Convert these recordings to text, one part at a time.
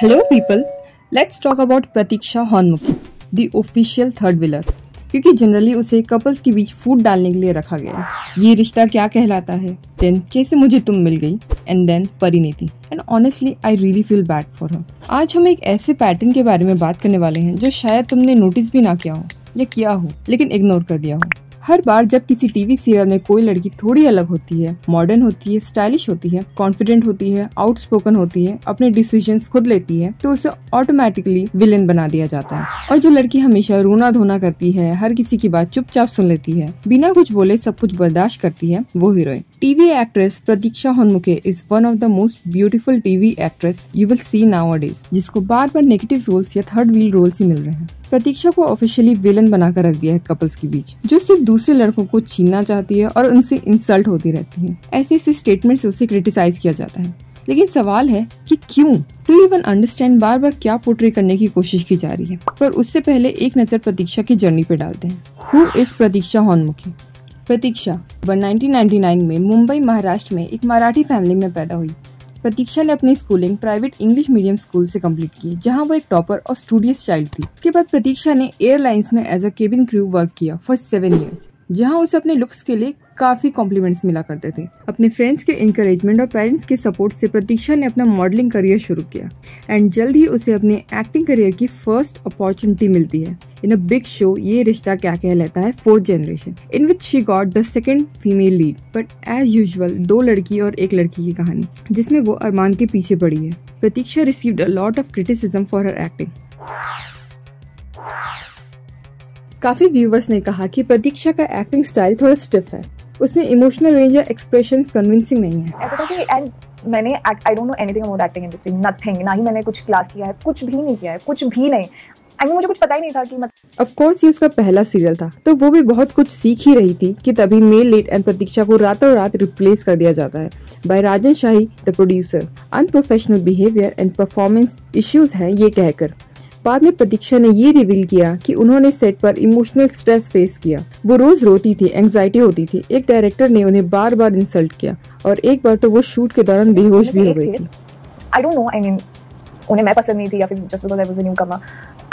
Hello people, let's talk about Pratiksha Honmukhe, the official third wheeler, क्योंकि generally उसे couples के बीच फूट डालने के लिए रखा गया है। ये रिश्ता क्या कहलाता है, देन कैसे मुझे तुम मिल गई, and then Parineeti. And honestly I really feel bad for her. आज हम एक ऐसे पैटर्न के बारे में बात करने वाले हैं जो शायद तुमने नोटिस भी ना किया हो या किया हो लेकिन इग्नोर कर दिया हो। हर बार जब किसी टीवी सीरियल में कोई लड़की थोड़ी अलग होती है, मॉडर्न होती है, स्टाइलिश होती है, कॉन्फिडेंट होती है, आउटस्पोकन होती है, अपने डिसीजंस खुद लेती है, तो उसे ऑटोमेटिकली विलेन बना दिया जाता है। और जो लड़की हमेशा रोना धोना करती है, हर किसी की बात चुपचाप सुन लेती है, बिना कुछ बोले सब कुछ बर्दाश्त करती है, वो heroine. TV actress Pratiksha Honmukhe is one of the most beautiful TV actress you will see nowadays, जिसको बार बार नेगेटिव रोल्स या थर्ड व्हील रोल्स ही मिल रहे हैं। प्रतीक्षा को ऑफिशियली विलन बनाकर रख दिया है कपल्स के बीच, जो सिर्फ दूसरे लड़कों को छीनना चाहती है और उनसे इंसल्ट होती रहती है। ऐसे ऐसे स्टेटमेंट से उसे क्रिटिसाइज किया जाता है, लेकिन सवाल है कि क्यों? टू इवन अंडरस्टैंड बार बार क्या पोर्ट्रे करने की कोशिश की जा रही है। पर उससे पहले एक नजर प्रतीक्षा की जर्नी पे डालते हैं। हु इज प्रतीक्षा हॉर्नमुखे? प्रतीक्षा 1999 में मुंबई महाराष्ट्र में एक मराठी फैमिली में पैदा हुई। प्रतीक्षा ने अपनी schooling private English medium school से कंप्लीट की, जहां वो एक टॉपर और स्टूडियस चाइल्ड थी। इसके बाद प्रतीक्षा ने एयरलाइंस में as a cabin crew work किया फॉर 7 years, जहां उसे अपने लुक्स के लिए काफी कॉम्प्लीमेंट्स मिला करते थे। अपने फ्रेंड्स के इंकरेजमेंट और पेरेंट्स के सपोर्ट से प्रतीक्षा ने अपना मॉडलिंग करियर शुरू किया एंड जल्द ही उसे अपने एक्टिंग करियर की फर्स्ट अपॉर्चुनिटी मिलती है इन अ बिग शो ये रिश्ता क्या कहलाता है 4th generation, in which she got the second female lead. But as usual 2 लड़की और 1 लड़की की कहानी, जिसमें वो अरमान के पीछे पड़ी है। Pratiksha received a lot of criticism for her acting. काफी व्यूवर्स ने कहा कि प्रतीक्षा का एक्टिंग स्टाइल थोड़ा स्टिफ है, उसमें इमोशनल रेंज या एक्सप्रेशंस कन्विंसिंग नहीं है। ऐसा था कि एंड मैंने आई don't know anything about acting industry, nothing, ना ही मैंने कुछ क्लास किया है, कुछ भी नहीं किया है, कुछ भी नहीं। मुझे कुछ पता ही नहीं था कि ऑफ कोर्स ये उसका पहला सीरियल था, तो वो भी बहुत कुछ सीख ही रही थी कि तभी मेल लीड एंड प्रतीक्षा को रातों रात रिप्लेस कर दिया जाता है by Rajan Shahi the producer. Unprofessional behaviour and performance issues हैं ये कहकर। बाद में प्रतीक्षा ने ये रिवील किया कि उन्होंने सेट पर इमोशनल स्ट्रेस फेस किया। वो रोज रोती थी, एंग्जाइटी होती थी। एक डायरेक्टर ने उन्हें बार बार इंसल्ट किया और एक बार तो वो शूट के दौरान बेहोश भी हो गई थी। I don't know, I mean उन्हें मैं पसंद नहीं थी या फिर just because I was a newcomer,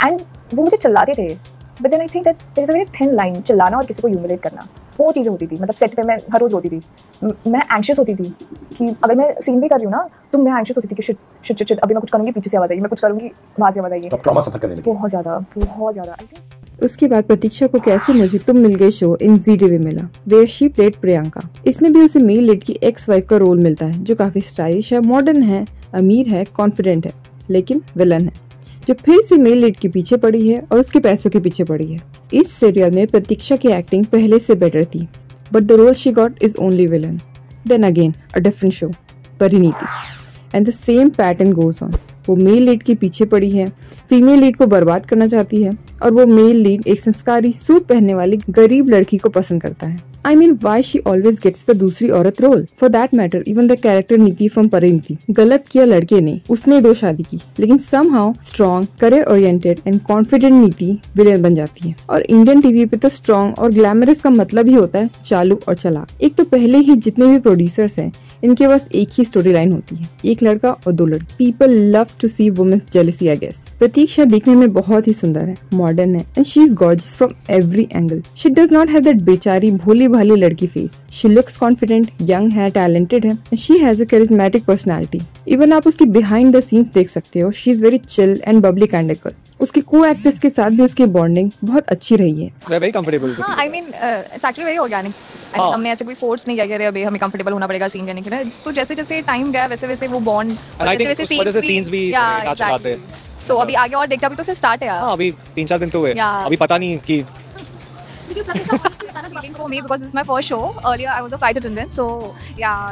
and वो मुझे चिल्लाते थे। But then I think that there is a very thin line, चिल्लाना और किसी को ह्यूमिलेट करना, वो चीज़ें होती थी। मतलब सेट पे मैं हर रोज रोती थी, मैं एंग्शियस होती थी कि अगर मैं सीन भी कर रही हूँ ना तो मैं एंग्शियस होती थी कि शिट अभी मैं कुछ करूँगी पीछे से आवाज़ आएगी, मैं कुछ करूँगी वहाँ से आवाज़ आएगी। ट्रॉमा सफर करने लगी बहुत ज़्यादा। उसके बाद प्रतीक्षा को कैसे मुझे तुम मिल गए शो इन जी टीवी मिला, वेयर शी प्लेड प्रियंका। इसमें भी उसे मेल लीड की एक्स वाइफ का रोल मिलता है, जो काफी स्टाइलिश है, मॉडर्न है, अमीर है, कॉन्फिडेंट है, लेकिन विलन है, जो फिर से मेल लीड के पीछे पड़ी है और उसके पैसों के पीछे पड़ी है। इस सीरियल में प्रतीक्षा की एक्टिंग पहले से बेटर थी, but the role she got is only villain. Then again a different show, Parineeti, and the same pattern goes on. वो मेल लीड के पीछे पड़ी है, फीमेल लीड को बर्बाद करना चाहती है, और वो मेल लीड एक संस्कारी सूट पहनने वाली गरीब लड़की को पसंद करता है। I mean, why she always gets the दूसरी औरत role? For that matter, even the character Neeti from Parineeti, गलत किया लड़के ने, उसने 2 शादी की, लेकिन somehow strong, career oriented and confident नीति विलेन बन जाती है। और इंडियन टीवी पे तो strong और glamorous का मतलब ही होता है चालू और चालाक। एक तो पहले ही जितने भी प्रोड्यूसर्स हैं, इनके पास एक ही स्टोरी लाइन होती है, एक लड़का और 2 लड़की। People loves to see women's jealousy, I guess. प्रतीक्षा दिखने में बहुत ही सुंदर है, मॉडर्न है, and she is gorgeous from every angle. She does not have that बेचारी भोली भाली लड़की face. She looks confident, young है, talented है, and she has a charismatic personality. Even आप उसकी behind the scenes देख सकते हो, she is very chill and bubbly kind of girl. उसके को एक्टर्स के साथ भी उसकी बॉन्डिंग बहुत अच्छी रही है। Very comfortable. हाँ, I mean it's actually very organic. हमने ऐसे कोई फोर्स नहीं किया कि अभी हमें कंफर्टेबल होना पड़ेगा सीन करने के लिए। तो जैसे जैसे टाइम गया वैसे वैसे वो बॉन्ड, वैसे सीन्स भी आ जाते हैं। सो अभी आगे और देखते, अभी तो सिर्फ स्टार्ट है यार। हाँ, अभी 3-4 दिन तो हुए, अभी पता नहीं कि feeling for me because this is my first show. Earlier I was a flight attendant, so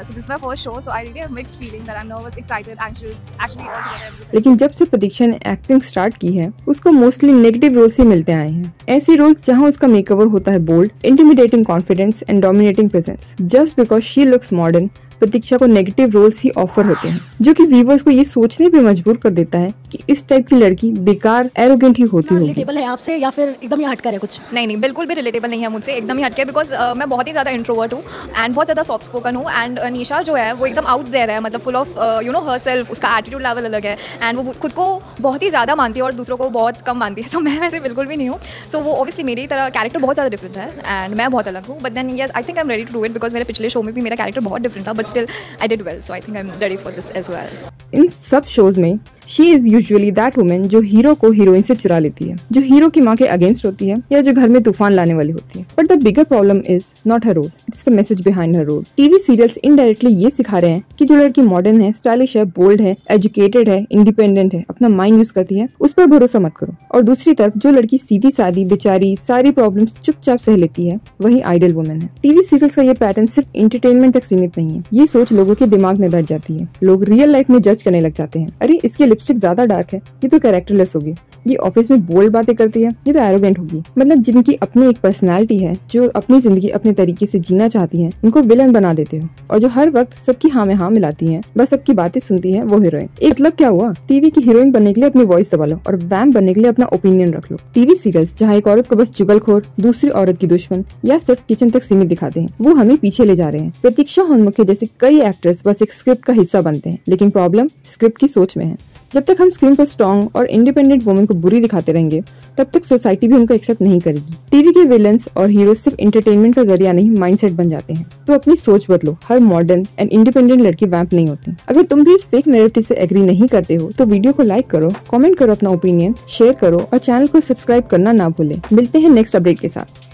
this is my first show, so I really have mixed feeling that I'm nervous, excited, anxious, actually all together. लेकिन जब से प्रतीक्षा ने acting start की है, उसको mostly negative roles ही मिलते आए हैं। ऐसे रोल्स जहां उसका मेकओवर होता है bold, intimidating confidence and dominating presence. Just because she looks modern, Pratiksha को नेगेटिव रोल्स ही ऑफर होते हैं, जो कि व्यूवर्स को ये सोचने पे मजबूर कर देता है कि इस टाइप की लड़की बेकार एरोगेंट ही होती होगी। रिलेटेबल है आपसे या फिर एकदम ही हटकर है कुछ? नहीं, बिल्कुल भी रिलेटेबल नहीं है मुझसे, एकदम ही हटके, बिकॉज मैं बहुत ही ज़्यादा इंट्रोवर्ट हूँ एंड बहुत ज़्यादा सॉफ्ट स्पोकन हूँ। एंड निशा जो है वो एकदम आउट देयर है, मतलब full of you know her self, उसका एटीट्यूड लेवल अलग है एंड वो खुद को बहुत ही ज़्यादा मानती है और दूसरों को बहुत कम मानती है। सो मैं वैसे बिल्कुल भी नहीं हूँ। सो वो ऑब्वियसली मेरी तरह कैरेक्टर बहुत ज़्यादा डिफरेंट है एंड मैं बहुत अलग हूँ, but then yes I think I am ready to do it, because मेरे पिछले शो में भी मेरा कैरेक्टर बहुत डिफरेंट था, but still I did well, so I think I am ready for this as well. इन सब शोज में she is usually that women जो हीरो को हीरोइन से चुरा लेती है, जो हीरो की माँ के अगेंस्ट होती है या जो घर में तूफान लाने वाली होती है। But the bigger problem is not her role, it's the message behind her role. TV serials indirectly ये सिखा रहे हैं कि जो लड़की मॉडर्न है, स्टाइलिश है, बोल्ड है, एजुकेटेड है, इंडिपेंडेंट है, अपना माइंड यूज करती है, उस पर भरोसा मत करो। और दूसरी तरफ जो लड़की सीधी सादी बेचारी सारी प्रॉब्लम्स चुपचाप सह लेती है, वही आइडियल वुमेन है। टीवी सीरियल्स का ये पैटर्न सिर्फ एंटरटेनमेंट तक सीमित नहीं है, ये सोच लोगों के दिमाग में बैठ जाती है। लोग रियल लाइफ में जज करने लग जाते हैं, अरे इसकी लिपस्टिक ज्यादा डार्क है, ये तो कैरेक्टरलेस होगी, ये ऑफिस में बोल्ड बातें करती है, ये तो एरोगेंट होगी। मतलब जिनकी अपनी एक पर्सनालिटी है, जो अपनी जिंदगी अपने तरीके से जीना चाहती है, उनको विलन बना देते हो। और जो हर वक्त सबकी हाँ में हाँ मिलाती है, बस सबकी बातें सुनती है, वो हीरोइन। एक मतलब क्या हुआ, टीवी की हीरोइन बनने के लिए अपनी वॉइस दबा लो और वैम्प बनने के लिए अपना ओपिनियन रख लो। टीवी सीरियल्स जहाँ एक औरत को बस चुगलखोर, दूसरी औरत की दुश्मन या सिर्फ किचन तक सीमित दिखाते हैं, वो हमें पीछे ले जा रहे हैं। प्रतीक्षा हनमुखे जैसे कई एक्टर्स बस एक स्क्रिप्ट का हिस्सा बनते हैं, लेकिन प्रॉब्लम स्क्रिप्ट की सोच में है। जब तक हम स्क्रीन पर स्ट्रॉन्ग और इंडिपेंडेंट वुमेन को बुरी दिखाते रहेंगे, तब तक सोसाइटी भी उनको एक्सेप्ट नहीं करेगी। टीवी के विलन्स और हीरो सिर्फ एंटरटेनमेंट का जरिया नहीं, माइंडसेट बन जाते हैं। तो अपनी सोच बदलो, हर मॉडर्न एंड इंडिपेंडेंट लड़की वैम्प नहीं होती। अगर तुम भी इस फेक नैरेटिव से एग्री नहीं करते हो, तो वीडियो को लाइक करो, कमेंट करो अपना ओपिनियन, शेयर करो और चैनल को सब्सक्राइब करना ना भूलें। मिलते हैं नेक्स्ट अपडेट के साथ।